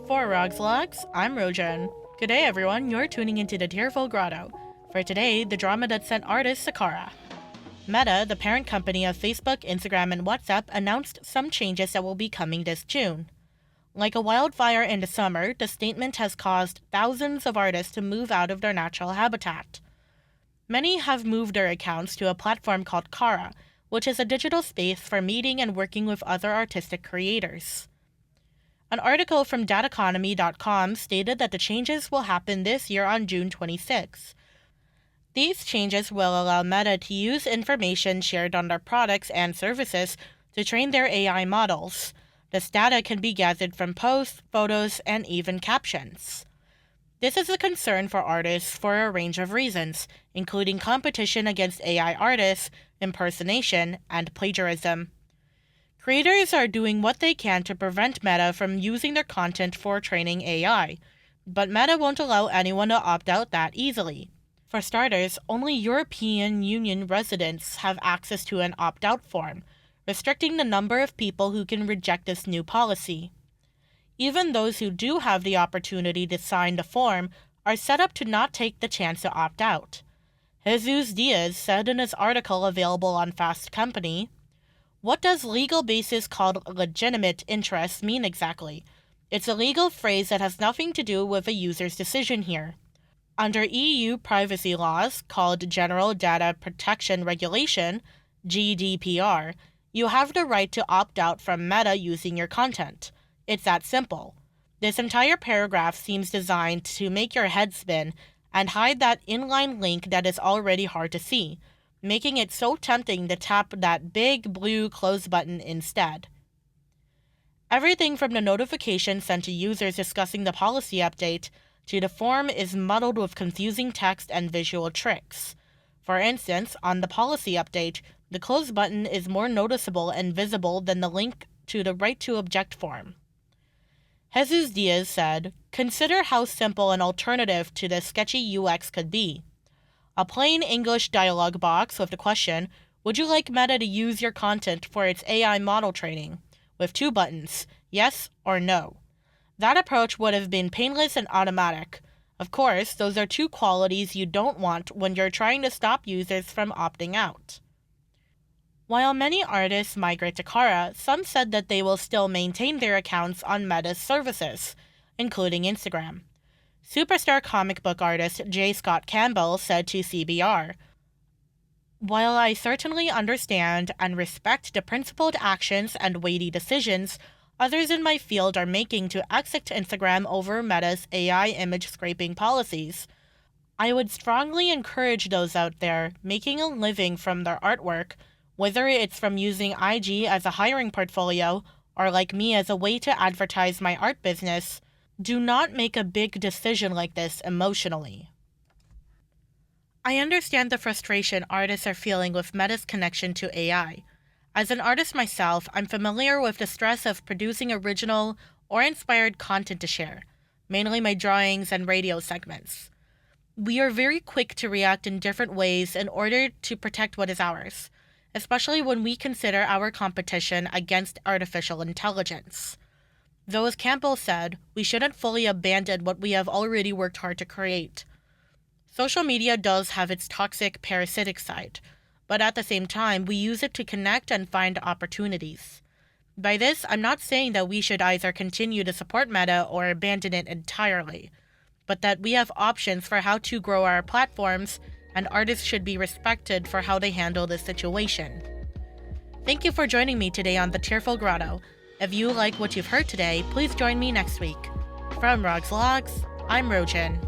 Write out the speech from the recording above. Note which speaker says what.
Speaker 1: For Rog's Logs, I'm Rojan. Good day, everyone. You're tuning into the Tearful Grotto. For today, the drama that sent artist Sakara. Meta, the parent company of Facebook, Instagram, and WhatsApp, announced some changes that will be coming this June. Like a wildfire in the summer, the statement has caused thousands of artists to move out of their natural habitat. Many have moved their accounts to a platform called Kara, which is a digital space for meeting and working with other artistic creators. An article from dataeconomy.com stated that the changes will happen this year on June 26. These changes will allow Meta to use information shared on their products and services to train their AI models. This data can be gathered from posts, photos, and even captions. This is a concern for artists for a range of reasons, including competition against AI artists, impersonation, and plagiarism. Creators are doing what they can to prevent Meta from using their content for training AI, but Meta won't allow anyone to opt out that easily. For starters, only European Union residents have access to an opt-out form, restricting the number of people who can reject this new policy. Even those who do have the opportunity to sign the form are set up to not take the chance to opt out. Jesus Diaz said in his article available on Fast Company, "What does legal basis called legitimate interest mean exactly? It's a legal phrase that has nothing to do with a user's decision here. Under EU privacy laws, called General Data Protection Regulation, GDPR, you have the right to opt out from Meta using your content. It's that simple." This entire paragraph seems designed to make your head spin and hide that inline link that is already hard to see, making it so tempting to tap that big blue close button instead. Everything from the notification sent to users discussing the policy update to the form is muddled with confusing text and visual tricks. For instance, on the policy update, the close button is more noticeable and visible than the link to the right to object form. Jesus Diaz said, "Consider how simple an alternative to this sketchy UX could be. A plain English dialog box with the question, 'Would you like Meta to use your content for its AI model training?' with two buttons, yes or no. That approach would have been painless and automatic. Of course, those are two qualities you don't want when you're trying to stop users from opting out." While many artists migrate to Kara, some said that they will still maintain their accounts on Meta's services, including Instagram. Superstar comic book artist J. Scott Campbell said to CBR, "While I certainly understand and respect the principled actions and weighty decisions others in my field are making to exit Instagram over Meta's AI image scraping policies, I would strongly encourage those out there making a living from their artwork, whether it's from using IG as a hiring portfolio or like me as a way to advertise my art business, do not make a big decision like this emotionally." I understand the frustration artists are feeling with Meta's connection to AI. As an artist myself, I'm familiar with the stress of producing original or inspired content to share, mainly my drawings and radio segments. We are very quick to react in different ways in order to protect what is ours, especially when we consider our competition against artificial intelligence. Though, as Campbell said, we shouldn't fully abandon what we have already worked hard to create. Social media does have its toxic, parasitic side, but at the same time, we use it to connect and find opportunities. By this, I'm not saying that we should either continue to support Meta or abandon it entirely, but that we have options for how to grow our platforms, and artists should be respected for how they handle this situation. Thank you for joining me today on the Tearful Grotto. If you like what you've heard today, please join me next week. From Rog's Logs, I'm Rojan.